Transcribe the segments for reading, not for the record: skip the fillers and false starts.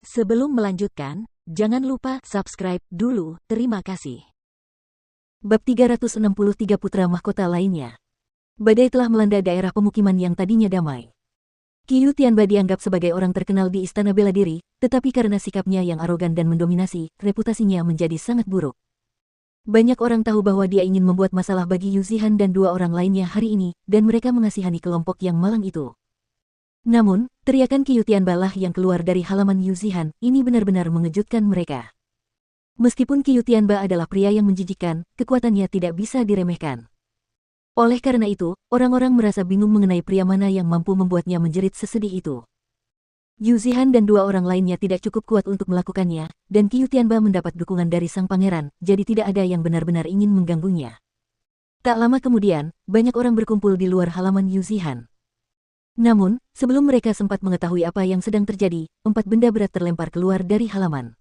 Sebelum melanjutkan, jangan lupa subscribe dulu, terima kasih. Bab 363 Putra Mahkota lainnya. Badai telah melanda daerah pemukiman yang tadinya damai. Qiu Tianba dianggap sebagai orang terkenal di Istana Bela Diri, tetapi karena sikapnya yang arogan dan mendominasi, reputasinya menjadi sangat buruk. Banyak orang tahu bahwa dia ingin membuat masalah bagi Yu Zihan dan dua orang lainnya hari ini, dan mereka mengasihani kelompok yang malang itu. Namun, teriakan Qiu Tianba lah yang keluar dari halaman Yu Zihan, ini benar-benar mengejutkan mereka. Meskipun Qiu Tianba adalah pria yang menjijikkan, kekuatannya tidak bisa diremehkan. Oleh karena itu, orang-orang merasa bingung mengenai pria mana yang mampu membuatnya menjerit sesedih itu. Yu Zihan dan dua orang lainnya tidak cukup kuat untuk melakukannya, dan Qiu Tianba mendapat dukungan dari sang pangeran, jadi tidak ada yang benar-benar ingin mengganggunya. Tak lama kemudian, banyak orang berkumpul di luar halaman Yu Zihan. Namun, sebelum mereka sempat mengetahui apa yang sedang terjadi, 4 benda berat terlempar keluar dari halaman.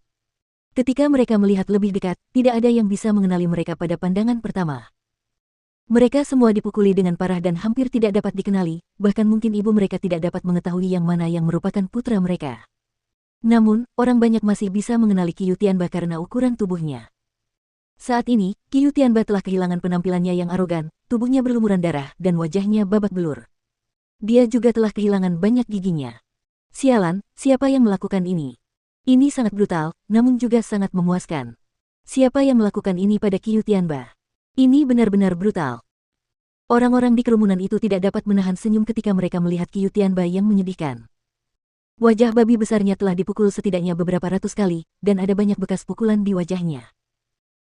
Ketika mereka melihat lebih dekat, tidak ada yang bisa mengenali mereka pada pandangan pertama. Mereka semua dipukuli dengan parah dan hampir tidak dapat dikenali, bahkan mungkin ibu mereka tidak dapat mengetahui yang mana yang merupakan putra mereka. Namun, orang banyak masih bisa mengenali Qiu Tianba karena ukuran tubuhnya. Saat ini, Qiu Tianba telah kehilangan penampilannya yang arogan, tubuhnya berlumuran darah, dan wajahnya babak belur. Dia juga telah kehilangan banyak giginya. Sialan, siapa yang melakukan ini? Ini sangat brutal, namun juga sangat memuaskan. Siapa yang melakukan ini pada Qiu Tianba? Ini benar-benar brutal. Orang-orang di kerumunan itu tidak dapat menahan senyum ketika mereka melihat Qiu Tianba yang menyedihkan. Wajah babi besarnya telah dipukul setidaknya beberapa ratus kali, dan ada banyak bekas pukulan di wajahnya.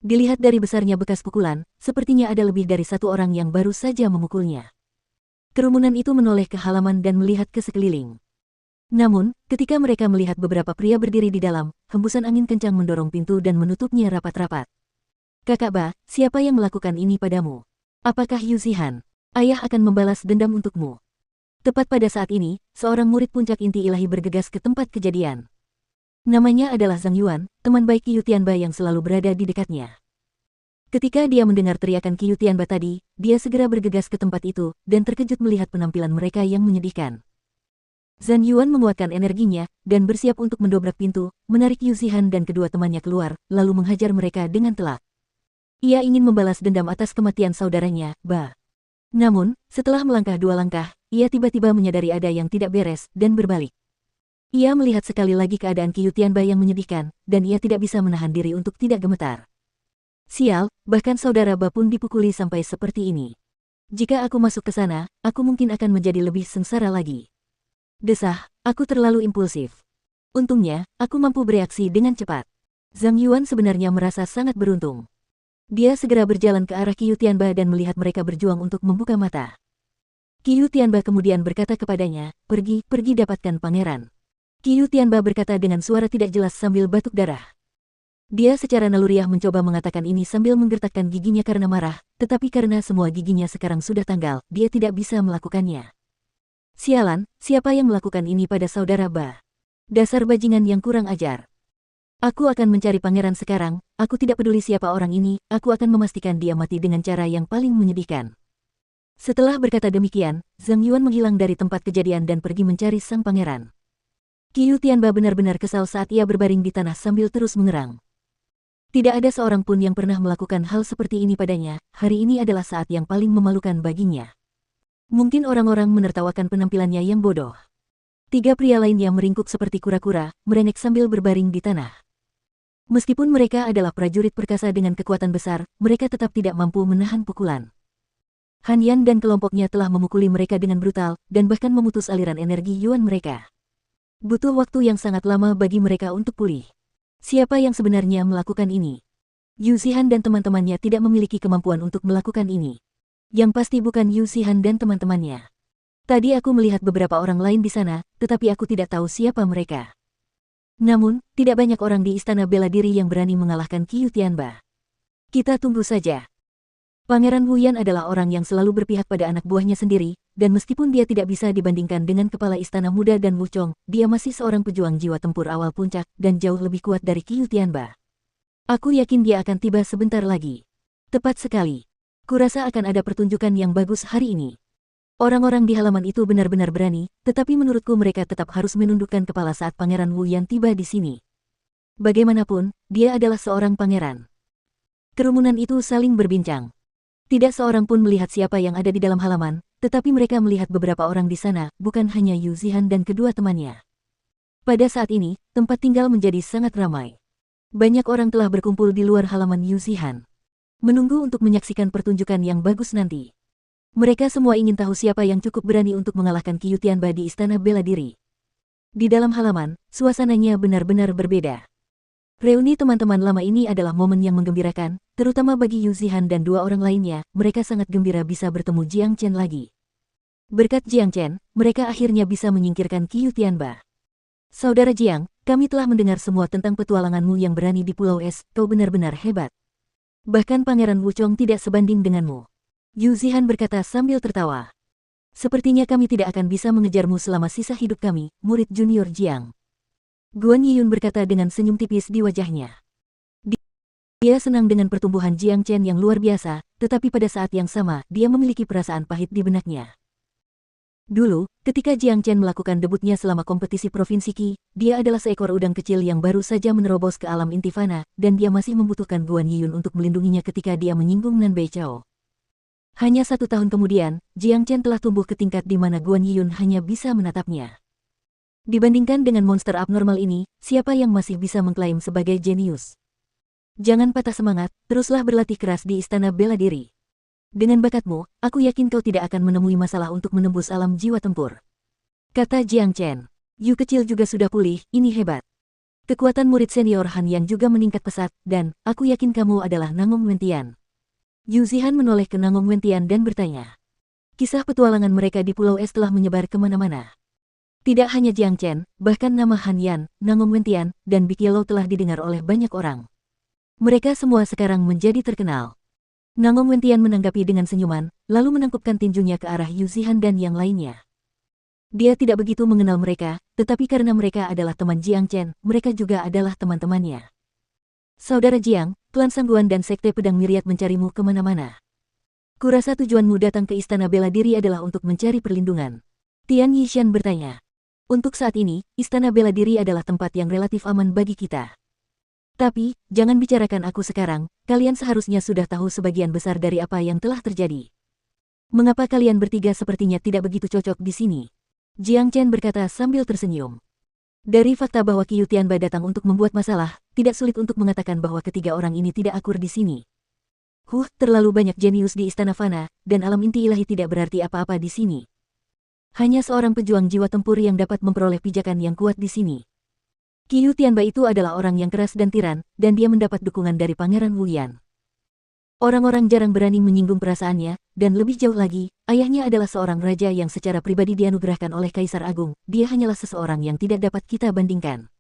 Dilihat dari besarnya bekas pukulan, sepertinya ada lebih dari satu orang yang baru saja memukulnya. Kerumunan itu menoleh ke halaman dan melihat ke sekeliling. Namun, ketika mereka melihat beberapa pria berdiri di dalam, hembusan angin kencang mendorong pintu dan menutupnya rapat-rapat. Kakak Ba, siapa yang melakukan ini padamu? Apakah Yu Zihan? Ayah akan membalas dendam untukmu. Tepat pada saat ini, seorang murid puncak inti ilahi bergegas ke tempat kejadian. Namanya adalah Zhang Yuan, teman baik Qiu Tianba yang selalu berada di dekatnya. Ketika dia mendengar teriakan Qiu Tianba tadi, dia segera bergegas ke tempat itu, dan terkejut melihat penampilan mereka yang menyedihkan. Zhang Yuan menguatkan energinya, dan bersiap untuk mendobrak pintu, menarik Yu Zihan dan kedua temannya keluar, lalu menghajar mereka dengan telak. Ia ingin membalas dendam atas kematian saudaranya, Ba. Namun, setelah melangkah 2 langkah, ia tiba-tiba menyadari ada yang tidak beres, dan berbalik. Ia melihat sekali lagi keadaan Qiu Tianba yang menyedihkan, dan ia tidak bisa menahan diri untuk tidak gemetar. Sial, bahkan saudara Ba pun dipukuli sampai seperti ini. Jika aku masuk ke sana, aku mungkin akan menjadi lebih sengsara lagi. Desah, aku terlalu impulsif. Untungnya, aku mampu bereaksi dengan cepat. Zhang Yuan sebenarnya merasa sangat beruntung. Dia segera berjalan ke arah Qiu Tianba dan melihat mereka berjuang untuk membuka mata. Qiu Tianba kemudian berkata kepadanya, pergi dapatkan pangeran. Qiu Tianba berkata dengan suara tidak jelas sambil batuk darah. Dia secara naluriah mencoba mengatakan ini sambil menggertakkan giginya karena marah, tetapi karena semua giginya sekarang sudah tanggal, dia tidak bisa melakukannya. Sialan, siapa yang melakukan ini pada saudara Ba? Dasar bajingan yang kurang ajar. Aku akan mencari pangeran sekarang, aku tidak peduli siapa orang ini, aku akan memastikan dia mati dengan cara yang paling menyedihkan. Setelah berkata demikian, Zhang Yuan menghilang dari tempat kejadian dan pergi mencari sang pangeran. Qiu Tianba benar-benar kesal saat ia berbaring di tanah sambil terus mengerang. Tidak ada seorang pun yang pernah melakukan hal seperti ini padanya, hari ini adalah saat yang paling memalukan baginya. Mungkin orang-orang menertawakan penampilannya yang bodoh. 3 pria lainnya meringkuk seperti kura-kura, merengek sambil berbaring di tanah. Meskipun mereka adalah prajurit perkasa dengan kekuatan besar, mereka tetap tidak mampu menahan pukulan. Han Yan dan kelompoknya telah memukuli mereka dengan brutal, dan bahkan memutus aliran energi Yuan mereka. Butuh waktu yang sangat lama bagi mereka untuk pulih. Siapa yang sebenarnya melakukan ini? Yu Zihan dan teman-temannya tidak memiliki kemampuan untuk melakukan ini. Yang pasti bukan Yu Zihan dan teman-temannya. Tadi aku melihat beberapa orang lain di sana, tetapi aku tidak tahu siapa mereka. Namun, tidak banyak orang di Istana Bela Diri yang berani mengalahkan Qiu Tianba. Kita tunggu saja. Pangeran Wu Yan adalah orang yang selalu berpihak pada anak buahnya sendiri, dan meskipun dia tidak bisa dibandingkan dengan kepala istana muda dan Wu Chong, dia masih seorang pejuang jiwa tempur awal puncak, dan jauh lebih kuat dari Qiu Tianba. Aku yakin dia akan tiba sebentar lagi. Tepat sekali. Kurasa akan ada pertunjukan yang bagus hari ini. Orang-orang di halaman itu benar-benar berani, tetapi menurutku mereka tetap harus menundukkan kepala saat Pangeran Wu Yan tiba di sini. Bagaimanapun, dia adalah seorang pangeran. Kerumunan itu saling berbincang. Tidak seorang pun melihat siapa yang ada di dalam halaman, tetapi mereka melihat beberapa orang di sana, bukan hanya Yu Zihan dan kedua temannya. Pada saat ini, tempat tinggal menjadi sangat ramai. Banyak orang telah berkumpul di luar halaman Yu Zihan, menunggu untuk menyaksikan pertunjukan yang bagus nanti. Mereka semua ingin tahu siapa yang cukup berani untuk mengalahkan Qiu Tianba di Istana Bela Diri. Di dalam halaman, suasananya benar-benar berbeda. Reuni teman-teman lama ini adalah momen yang menggembirakan, terutama bagi Yu Zihan dan dua orang lainnya, mereka sangat gembira bisa bertemu Jiang Chen lagi. Berkat Jiang Chen, mereka akhirnya bisa menyingkirkan Qiu Tianba. Saudara Jiang, kami telah mendengar semua tentang petualanganmu yang berani di Pulau Es, kau benar-benar hebat. Bahkan Pangeran Wuchong tidak sebanding denganmu. Yu Zihan berkata sambil tertawa. Sepertinya kami tidak akan bisa mengejarmu selama sisa hidup kami, murid junior Jiang. Guan Yiyun berkata dengan senyum tipis di wajahnya. Dia senang dengan pertumbuhan Jiang Chen yang luar biasa, tetapi pada saat yang sama, dia memiliki perasaan pahit di benaknya. Dulu, ketika Jiang Chen melakukan debutnya selama kompetisi Provinsi Qi, dia adalah seekor udang kecil yang baru saja menerobos ke alam inti fana, dan dia masih membutuhkan Guan Yiyun untuk melindunginya ketika dia menyinggung Nan Beichao. Hanya 1 tahun kemudian, Jiang Chen telah tumbuh ke tingkat di mana Guan Yiyun hanya bisa menatapnya. Dibandingkan dengan monster abnormal ini, siapa yang masih bisa mengklaim sebagai jenius? Jangan patah semangat, teruslah berlatih keras di Istana Bela Diri. Dengan bakatmu, aku yakin kau tidak akan menemui masalah untuk menembus alam jiwa tempur. Kata Jiang Chen. Yu kecil juga sudah pulih, ini hebat. Kekuatan murid senior Han Yan juga meningkat pesat, dan aku yakin kamu adalah Nangong Wentian. Yu Zihan menoleh ke Nangong Wentian dan bertanya. Kisah petualangan mereka di Pulau Es telah menyebar kemana-mana. Tidak hanya Jiang Chen, bahkan nama Han Yan, Nangong Wentian, dan Bikielo telah didengar oleh banyak orang. Mereka semua sekarang menjadi terkenal. Nangong Wentian menanggapi dengan senyuman, lalu menangkupkan tinjunya ke arah Yu Zihan dan yang lainnya. Dia tidak begitu mengenal mereka, tetapi karena mereka adalah teman Jiang Chen, mereka juga adalah teman-temannya. Saudara Jiang, klan Sangguan dan Sekte Pedang Myriad mencarimu kemana-mana. Kurasa tujuanmu datang ke Istana Bela Diri adalah untuk mencari perlindungan. Tian Yishan bertanya. Untuk saat ini, Istana Bela Diri adalah tempat yang relatif aman bagi kita. Tapi, jangan bicarakan aku sekarang, kalian seharusnya sudah tahu sebagian besar dari apa yang telah terjadi. Mengapa kalian bertiga sepertinya tidak begitu cocok di sini? Jiang Chen berkata sambil tersenyum. Dari fakta bahwa Qiu Tianba datang untuk membuat masalah, tidak sulit untuk mengatakan bahwa ketiga orang ini tidak akur di sini. Terlalu banyak jenius di Istana Fana, dan alam inti ilahi tidak berarti apa-apa di sini. Hanya seorang pejuang jiwa tempur yang dapat memperoleh pijakan yang kuat di sini. Qiu Tianba itu adalah orang yang keras dan tiran, dan dia mendapat dukungan dari Pangeran Wu Yan. Orang-orang jarang berani menyinggung perasaannya, dan lebih jauh lagi, ayahnya adalah seorang raja yang secara pribadi dianugerahkan oleh Kaisar Agung, dia hanyalah seseorang yang tidak dapat kita bandingkan.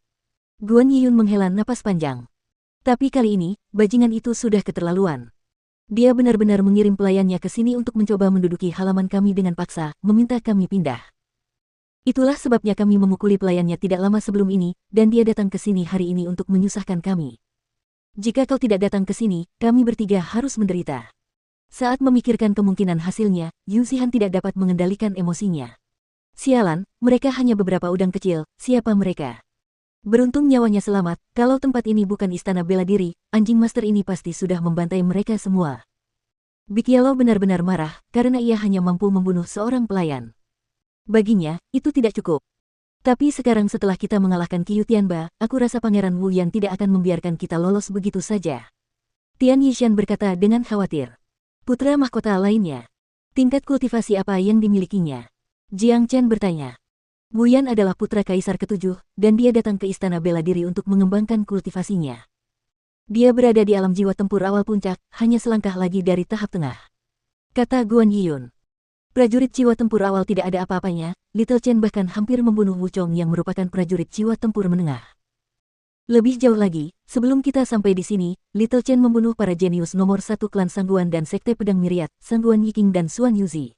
Guan Yiyun menghela napas panjang. Tapi kali ini, bajingan itu sudah keterlaluan. Dia benar-benar mengirim pelayannya ke sini untuk mencoba menduduki halaman kami dengan paksa, meminta kami pindah. Itulah sebabnya kami memukuli pelayannya tidak lama sebelum ini, dan dia datang ke sini hari ini untuk menyusahkan kami. Jika kau tidak datang ke sini, kami bertiga harus menderita. Saat memikirkan kemungkinan hasilnya, Yu Zihan tidak dapat mengendalikan emosinya. Sialan, mereka hanya beberapa udang kecil, siapa mereka? Beruntung nyawanya selamat, kalau tempat ini bukan Istana Bela Diri, anjing master ini pasti sudah membantai mereka semua. Bikielo benar-benar marah, karena ia hanya mampu membunuh seorang pelayan. Baginya, itu tidak cukup. Tapi sekarang setelah kita mengalahkan Qiu Tianba, aku rasa Pangeran Wu Yan tidak akan membiarkan kita lolos begitu saja. Tian Yishan berkata dengan khawatir. Putra mahkota lainnya. Tingkat kultivasi apa yang dimilikinya? Jiang Chen bertanya. Wu Yan adalah putra Kaisar ke-7, dan dia datang ke Istana Bela Diri untuk mengembangkan kultivasinya. Dia berada di alam jiwa tempur awal puncak, hanya selangkah lagi dari tahap tengah. Kata Guan Yiyun. Prajurit jiwa tempur awal tidak ada apa-apanya, Little Chen bahkan hampir membunuh Wuchong yang merupakan prajurit jiwa tempur menengah. Lebih jauh lagi, sebelum kita sampai di sini, Little Chen membunuh para jenius nomor 1 klan Sangguan dan Sekte Pedang Myriad, Sangguan Yiking dan Suan Yuzi.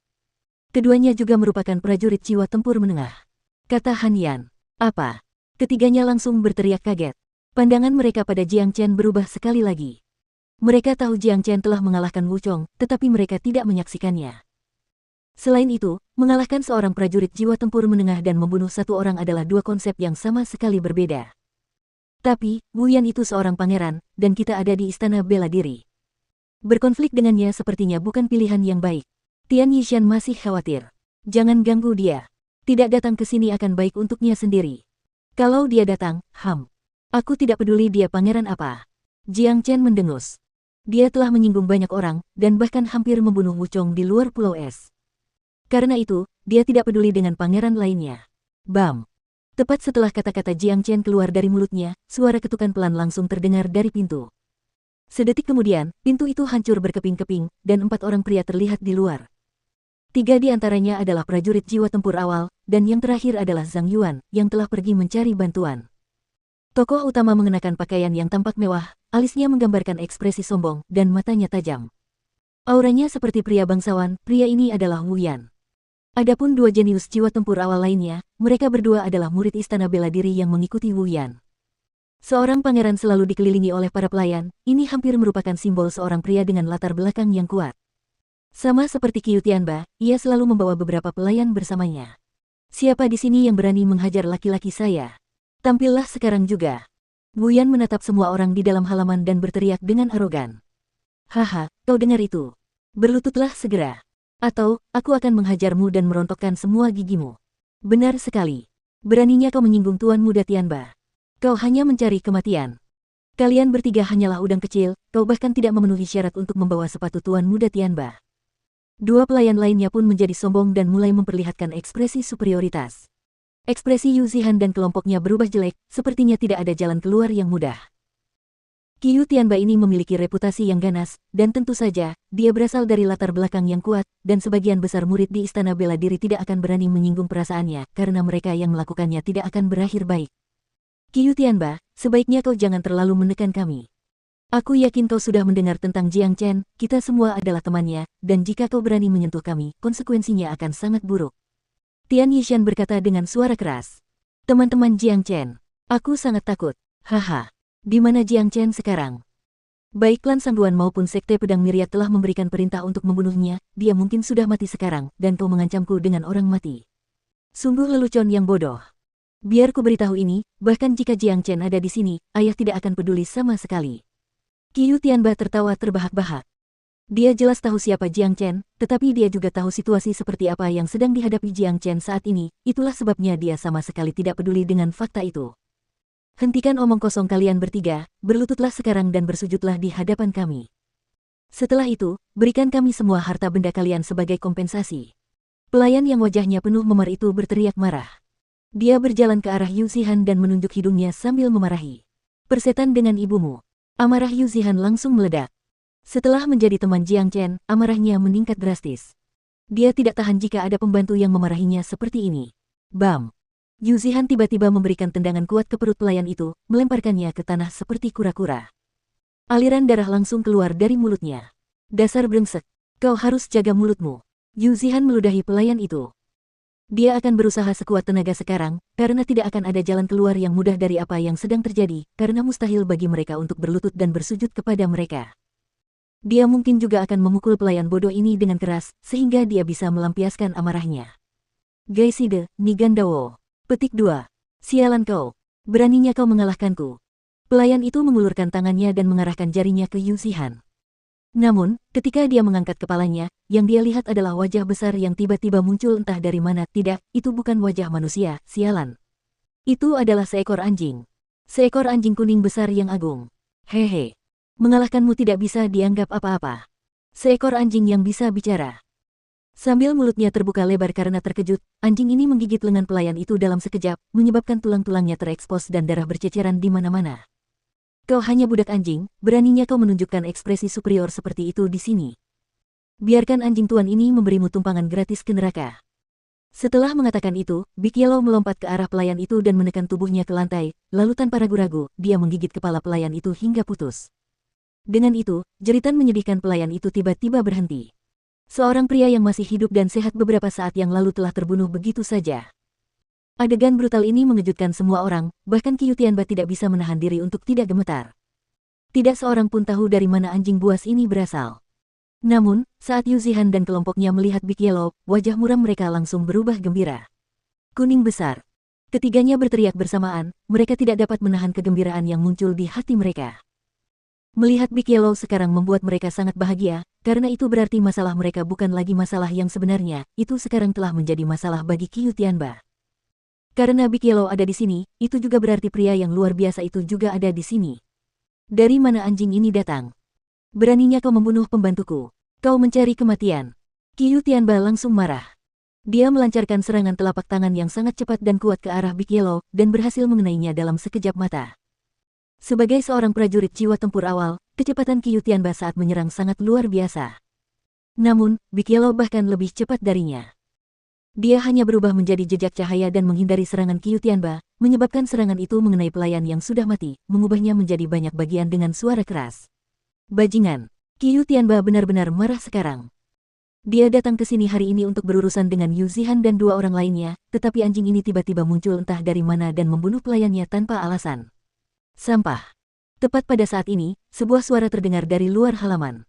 Keduanya juga merupakan prajurit jiwa tempur menengah. Kata Han Yan. Apa? Ketiganya langsung berteriak kaget. Pandangan mereka pada Jiang Chen berubah sekali lagi. Mereka tahu Jiang Chen telah mengalahkan Wuchong, tetapi mereka tidak menyaksikannya. Selain itu, mengalahkan seorang prajurit jiwa tempur menengah dan membunuh satu orang adalah dua konsep yang sama sekali berbeda. Tapi, Wu Yan itu seorang pangeran, dan kita ada di istana bela diri. Berkonflik dengannya sepertinya bukan pilihan yang baik. Tian Yishan masih khawatir. Jangan ganggu dia. Tidak datang ke sini akan baik untuknya sendiri. Kalau dia datang, aku tidak peduli dia pangeran apa. Jiang Chen mendengus. Dia telah menyinggung banyak orang, dan bahkan hampir membunuh Wu Chong di luar Pulau Es. Karena itu, dia tidak peduli dengan pangeran lainnya. Bam! Tepat setelah kata-kata Jiang Chen keluar dari mulutnya, suara ketukan pelan langsung terdengar dari pintu. Sedetik kemudian, pintu itu hancur berkeping-keping, dan 4 orang pria terlihat di luar. 3 di antaranya adalah prajurit jiwa tempur awal, dan yang terakhir adalah Zhang Yuan, yang telah pergi mencari bantuan. Tokoh utama mengenakan pakaian yang tampak mewah, alisnya menggambarkan ekspresi sombong, dan matanya tajam. Auranya seperti pria bangsawan, pria ini adalah Wu Yan. Adapun 2 jenius jiwa tempur awal lainnya, mereka berdua adalah murid istana bela diri yang mengikuti Wu Yan. Seorang pangeran selalu dikelilingi oleh para pelayan, ini hampir merupakan simbol seorang pria dengan latar belakang yang kuat. Sama seperti Qiu Tianba, ia selalu membawa beberapa pelayan bersamanya. Siapa di sini yang berani menghajar laki-laki saya? Tampillah sekarang juga. Wu Yan menatap semua orang di dalam halaman dan berteriak dengan arogan. Haha, kau dengar itu? Berlututlah segera. Atau, aku akan menghajarmu dan merontokkan semua gigimu. Benar sekali. Beraninya kau menyinggung Tuan Muda Tianba. Kau hanya mencari kematian. Kalian bertiga hanyalah udang kecil, kau bahkan tidak memenuhi syarat untuk membawa sepatu Tuan Muda Tianba. 2 pelayan lainnya pun menjadi sombong dan mulai memperlihatkan ekspresi superioritas. Ekspresi Yu Zihan dan kelompoknya berubah jelek, sepertinya tidak ada jalan keluar yang mudah. Qiu Tianba ini memiliki reputasi yang ganas, dan tentu saja, dia berasal dari latar belakang yang kuat, dan sebagian besar murid di istana bela diri tidak akan berani menyinggung perasaannya, karena mereka yang melakukannya tidak akan berakhir baik. Qiu Tianba, sebaiknya kau jangan terlalu menekan kami. Aku yakin kau sudah mendengar tentang Jiang Chen, kita semua adalah temannya, dan jika kau berani menyentuh kami, konsekuensinya akan sangat buruk. Tian Yishan berkata dengan suara keras. Teman-teman Jiang Chen, aku sangat takut, haha. Di mana Jiang Chen sekarang? Baik klan Sangguan maupun Sekte Pedang Myriad telah memberikan perintah untuk membunuhnya, dia mungkin sudah mati sekarang, dan kau mengancamku dengan orang mati. Sungguh lelucon yang bodoh. Biar ku beritahu ini, bahkan jika Jiang Chen ada di sini, ayah tidak akan peduli sama sekali. Qiu Tianba tertawa terbahak-bahak. Dia jelas tahu siapa Jiang Chen, tetapi dia juga tahu situasi seperti apa yang sedang dihadapi Jiang Chen saat ini, itulah sebabnya dia sama sekali tidak peduli dengan fakta itu. Hentikan omong kosong kalian bertiga, berlututlah sekarang dan bersujudlah di hadapan kami. Setelah itu, berikan kami semua harta benda kalian sebagai kompensasi. Pelayan yang wajahnya penuh memar itu berteriak marah. Dia berjalan ke arah Yu Zihan dan menunjuk hidungnya sambil memarahi. Persetan dengan ibumu. Amarah Yu Zihan langsung meledak. Setelah menjadi teman Jiang Chen, amarahnya meningkat drastis. Dia tidak tahan jika ada pembantu yang memarahinya seperti ini. Bam! Yu Zihan tiba-tiba memberikan tendangan kuat ke perut pelayan itu, melemparkannya ke tanah seperti kura-kura. Aliran darah langsung keluar dari mulutnya. Dasar brengsek, kau harus jaga mulutmu. Yu Zihan meludahi pelayan itu. Dia akan berusaha sekuat tenaga sekarang, karena tidak akan ada jalan keluar yang mudah dari apa yang sedang terjadi, karena mustahil bagi mereka untuk berlutut dan bersujud kepada mereka. Dia mungkin juga akan memukul pelayan bodoh ini dengan keras, sehingga dia bisa melampiaskan amarahnya. Gaiside, Nigandawo. Petik 2. Sialan kau. Beraninya kau mengalahkanku. Pelayan itu mengulurkan tangannya dan mengarahkan jarinya ke Yu Zihan. Namun, ketika dia mengangkat kepalanya, yang dia lihat adalah wajah besar yang tiba-tiba muncul entah dari mana. Tidak, itu bukan wajah manusia, sialan. Itu adalah seekor anjing. Seekor anjing kuning besar yang agung. Hehe. Mengalahkanmu tidak bisa dianggap apa-apa. Seekor anjing yang bisa bicara. Sambil mulutnya terbuka lebar karena terkejut, anjing ini menggigit lengan pelayan itu dalam sekejap, menyebabkan tulang-tulangnya terekspos dan darah berceceran di mana-mana. Kau hanya budak anjing, beraninya kau menunjukkan ekspresi superior seperti itu di sini. Biarkan anjing tuan ini memberimu tumpangan gratis ke neraka. Setelah mengatakan itu, Big Yellow melompat ke arah pelayan itu dan menekan tubuhnya ke lantai, lalu tanpa ragu-ragu, dia menggigit kepala pelayan itu hingga putus. Dengan itu, jeritan menyedihkan pelayan itu tiba-tiba berhenti. Seorang pria yang masih hidup dan sehat beberapa saat yang lalu telah terbunuh begitu saja. Adegan brutal ini mengejutkan semua orang, bahkan Qiu Tianba tidak bisa menahan diri untuk tidak gemetar. Tidak seorang pun tahu dari mana anjing buas ini berasal. Namun, saat Yu Zihan dan kelompoknya melihat Big Yellow, wajah muram mereka langsung berubah gembira. Kuning besar. Ketiganya berteriak bersamaan, mereka tidak dapat menahan kegembiraan yang muncul di hati mereka. Melihat Big Yellow sekarang membuat mereka sangat bahagia, karena itu berarti masalah mereka bukan lagi masalah yang sebenarnya, itu sekarang telah menjadi masalah bagi Qiu Tianba. Karena Big Yellow ada di sini, itu juga berarti pria yang luar biasa itu juga ada di sini. Dari mana anjing ini datang? Beraninya kau membunuh pembantuku. Kau mencari kematian. Qiu Tianba langsung marah. Dia melancarkan serangan telapak tangan yang sangat cepat dan kuat ke arah Big Yellow, dan berhasil mengenainya dalam sekejap mata. Sebagai seorang prajurit jiwa tempur awal, kecepatan Qiu Tianba saat menyerang sangat luar biasa. Namun, Big Yellow bahkan lebih cepat darinya. Dia hanya berubah menjadi jejak cahaya dan menghindari serangan Qiu Tianba, menyebabkan serangan itu mengenai pelayan yang sudah mati, mengubahnya menjadi banyak bagian dengan suara keras. Bajingan, Qiu Tianba benar-benar marah sekarang. Dia datang ke sini hari ini untuk berurusan dengan Yu Zihan dan dua orang lainnya, tetapi anjing ini tiba-tiba muncul entah dari mana dan membunuh pelayannya tanpa alasan. Sampah. Tepat pada saat ini, sebuah suara terdengar dari luar halaman.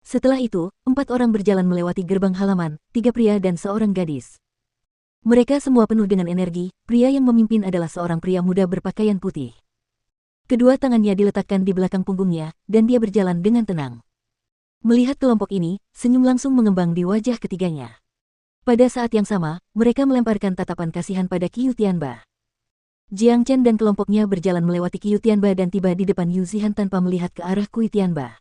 Setelah itu, 4 orang berjalan melewati gerbang halaman, 3 pria dan seorang gadis. Mereka semua penuh dengan energi, pria yang memimpin adalah seorang pria muda berpakaian putih. Kedua tangannya diletakkan di belakang punggungnya, dan dia berjalan dengan tenang. Melihat kelompok ini, senyum langsung mengembang di wajah ketiganya. Pada saat yang sama, mereka melemparkan tatapan kasihan pada Qiu Tianba. Jiang Chen dan kelompoknya berjalan melewati Qiu Tianba dan tiba di depan Yu Zihan tanpa melihat ke arah Qiu Tianba.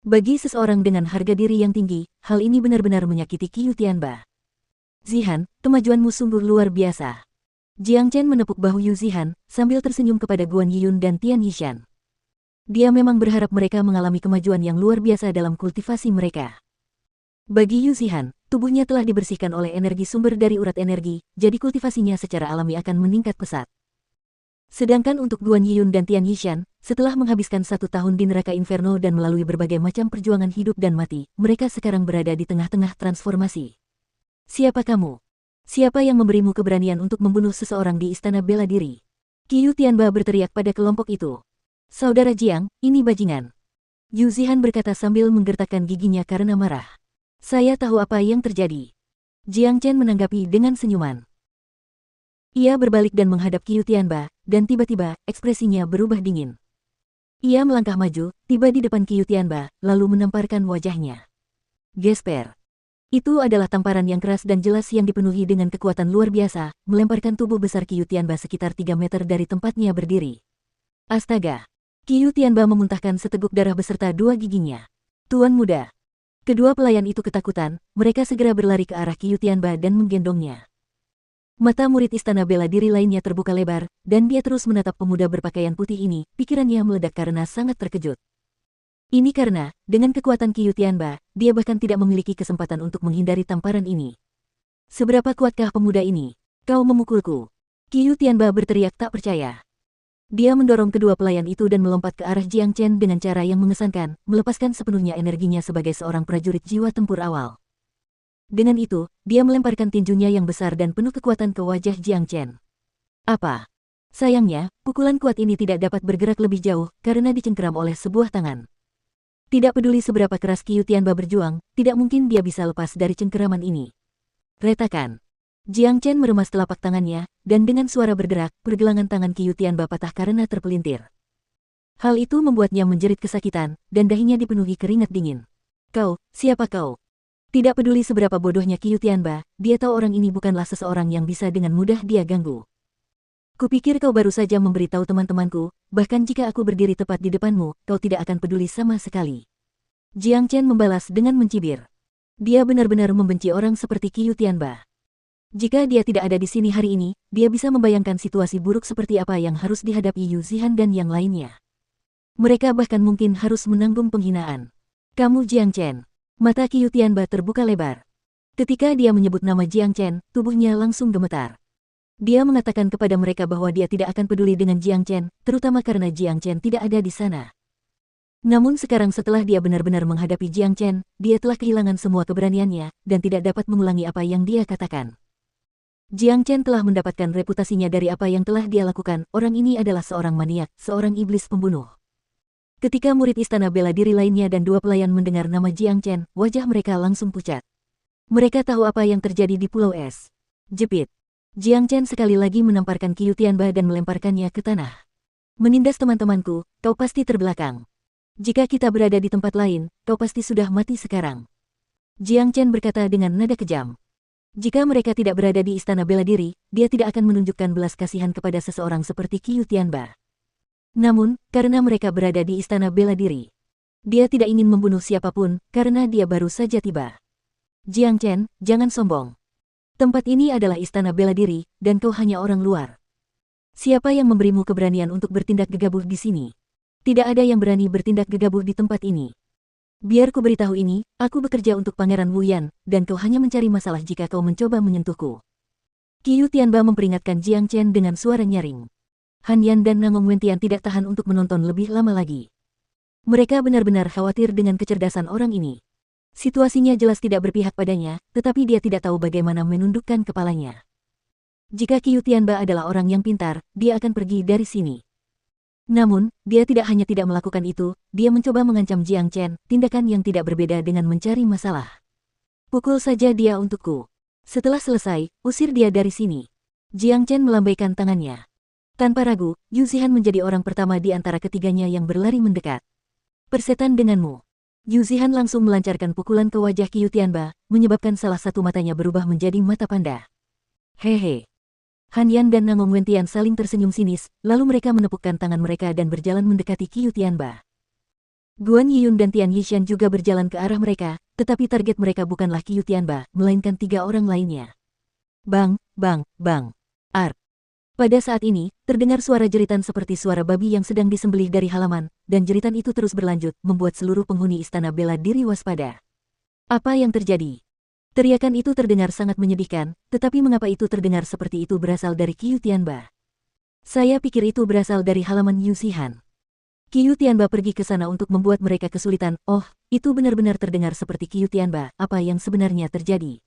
Bagi seseorang dengan harga diri yang tinggi, hal ini benar-benar menyakiti Qiu Tianba. Zihan, kemajuanmu sungguh luar biasa. Jiang Chen menepuk bahu Yu Zihan, sambil tersenyum kepada Guan Yiyun dan Tian Yishan. Dia memang berharap mereka mengalami kemajuan yang luar biasa dalam kultivasi mereka. Bagi Yu Zihan, tubuhnya telah dibersihkan oleh energi sumber dari urat energi, jadi kultivasinya secara alami akan meningkat pesat. Sedangkan untuk Guan Yiyun dan Tian Yishan, setelah menghabiskan 1 tahun di neraka Inferno dan melalui berbagai macam perjuangan hidup dan mati, mereka sekarang berada di tengah-tengah transformasi. Siapa kamu? Siapa yang memberimu keberanian untuk membunuh seseorang di istana bela diri? Qiu Tianba berteriak pada kelompok itu. Saudara Jiang, ini bajingan. Yu Zihan berkata sambil menggertakkan giginya karena marah. Saya tahu apa yang terjadi. Jiang Chen menanggapi dengan senyuman. Ia berbalik dan menghadap Qiu Tianba, dan tiba-tiba, ekspresinya berubah dingin. Ia melangkah maju, tiba di depan Qiu Tianba, lalu menamparkan wajahnya. Gesper. Itu adalah tamparan yang keras dan jelas yang dipenuhi dengan kekuatan luar biasa, melemparkan tubuh besar Qiu Tianba sekitar 3 meter dari tempatnya berdiri. Astaga! Qiu Tianba memuntahkan seteguk darah beserta 2 giginya. Tuan muda. Kedua pelayan itu ketakutan, mereka segera berlari ke arah Qiu Tianba dan menggendongnya. Mata murid istana bela diri lainnya terbuka lebar, dan dia terus menatap pemuda berpakaian putih ini, pikirannya meledak karena sangat terkejut. Ini karena, dengan kekuatan Qiu Tianba, dia bahkan tidak memiliki kesempatan untuk menghindari tamparan ini. Seberapa kuatkah pemuda ini? Kau memukulku. Qiu Tianba berteriak tak percaya. Dia mendorong kedua pelayan itu dan melompat ke arah Jiang Chen dengan cara yang mengesankan, melepaskan sepenuhnya energinya sebagai seorang prajurit jiwa tempur awal. Dengan itu, dia melemparkan tinjunya yang besar dan penuh kekuatan ke wajah Jiang Chen. Apa? Sayangnya, pukulan kuat ini tidak dapat bergerak lebih jauh karena dicengkeram oleh sebuah tangan. Tidak peduli seberapa keras Qiu Tianba berjuang, tidak mungkin dia bisa lepas dari cengkeraman ini. Retakan. Jiang Chen meremas telapak tangannya, dan dengan suara berderak, pergelangan tangan Qiu Tianba patah karena terpelintir. Hal itu membuatnya menjerit kesakitan, dan dahinya dipenuhi keringat dingin. Kau, siapa kau? Tidak peduli seberapa bodohnya Qiu Tianba, dia tahu orang ini bukanlah seseorang yang bisa dengan mudah dia ganggu. Kupikir kau baru saja memberitahu teman-temanku, bahkan jika aku berdiri tepat di depanmu, kau tidak akan peduli sama sekali. Jiang Chen membalas dengan mencibir. Dia benar-benar membenci orang seperti Qiu Tianba. Jika dia tidak ada di sini hari ini, dia bisa membayangkan situasi buruk seperti apa yang harus dihadapi Yu Zihan dan yang lainnya. Mereka bahkan mungkin harus menanggung penghinaan. Kamu Jiang Chen. Mata Qiu Tianba terbuka lebar. Ketika dia menyebut nama Jiang Chen, tubuhnya langsung gemetar. Dia mengatakan kepada mereka bahwa dia tidak akan peduli dengan Jiang Chen, terutama karena Jiang Chen tidak ada di sana. Namun sekarang setelah dia benar-benar menghadapi Jiang Chen, dia telah kehilangan semua keberaniannya, dan tidak dapat mengulangi apa yang dia katakan. Jiang Chen telah mendapatkan reputasinya dari apa yang telah dia lakukan, orang ini adalah seorang maniak, seorang iblis pembunuh. Ketika murid istana bela diri lainnya dan dua pelayan mendengar nama Jiang Chen, wajah mereka langsung pucat. Mereka tahu apa yang terjadi di Pulau Es. Jepit. Jiang Chen sekali lagi menamparkan Qiu Tianba dan melemparkannya ke tanah. Menindas teman-temanku, kau pasti terbelakang. Jika kita berada di tempat lain, kau pasti sudah mati sekarang. Jiang Chen berkata dengan nada kejam. Jika mereka tidak berada di istana bela diri, dia tidak akan menunjukkan belas kasihan kepada seseorang seperti Qiu Tianba. Namun, karena mereka berada di istana bela diri, dia tidak ingin membunuh siapapun karena dia baru saja tiba. Jiang Chen, jangan sombong. Tempat ini adalah istana bela diri, dan kau hanya orang luar. Siapa yang memberimu keberanian untuk bertindak gegabah di sini? Tidak ada yang berani bertindak gegabah di tempat ini. Biar ku beritahu ini, aku bekerja untuk Pangeran Wu Yan, dan kau hanya mencari masalah jika kau mencoba menyentuhku. Qiu Tianba memperingatkan Jiang Chen dengan suara nyaring. Han Yan dan Nangong Wentian tidak tahan untuk menonton lebih lama lagi. Mereka benar-benar khawatir dengan kecerdasan orang ini. Situasinya jelas tidak berpihak padanya, tetapi dia tidak tahu bagaimana menundukkan kepalanya. Jika Qiu Tianba adalah orang yang pintar, dia akan pergi dari sini. Namun, dia tidak hanya tidak melakukan itu, dia mencoba mengancam Jiang Chen, tindakan yang tidak berbeda dengan mencari masalah. Pukul saja dia untukku. Setelah selesai, usir dia dari sini. Jiang Chen melambaikan tangannya. Tanpa ragu, Yu Zihan menjadi orang pertama di antara ketiganya yang berlari mendekat. Persetan denganmu. Yu Zihan langsung melancarkan pukulan ke wajah Qiu Tianba, menyebabkan salah satu matanya berubah menjadi mata panda. Hehe. Han Yan dan Nangong Wentian saling tersenyum sinis, lalu mereka menepukkan tangan mereka dan berjalan mendekati Qiu Tianba. Guan Yiyun dan Tian Yishan juga berjalan ke arah mereka, tetapi target mereka bukanlah Qiu Tianba, melainkan tiga orang lainnya. Bang, bang, bang. Ar. Pada saat ini, terdengar suara jeritan seperti suara babi yang sedang disembelih dari halaman, dan jeritan itu terus berlanjut, membuat seluruh penghuni istana bela diri waspada. Apa yang terjadi? Teriakan itu terdengar sangat menyedihkan, tetapi mengapa itu terdengar seperti itu berasal dari Qiu Tianba? Saya pikir itu berasal dari halaman Yu Zihan. Qiu Tianba pergi ke sana untuk membuat mereka kesulitan. Oh, itu benar-benar terdengar seperti Qiu Tianba. Apa yang sebenarnya terjadi?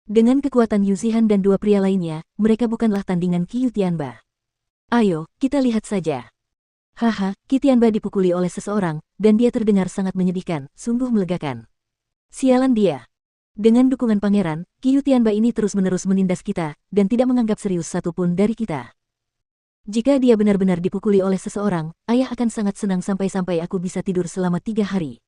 Dengan kekuatan Yu Zihan dan dua pria lainnya, mereka bukanlah tandingan Qiu Tianba. Ayo, kita lihat saja. Haha, Qiu Tianba dipukuli oleh seseorang, dan dia terdengar sangat menyedihkan, sungguh melegakan. Sialan dia. Dengan dukungan pangeran, Qiu Tianba ini terus-menerus menindas kita, dan tidak menganggap serius satupun dari kita. Jika dia benar-benar dipukuli oleh seseorang, ayah akan sangat senang sampai-sampai aku bisa tidur selama 3 hari.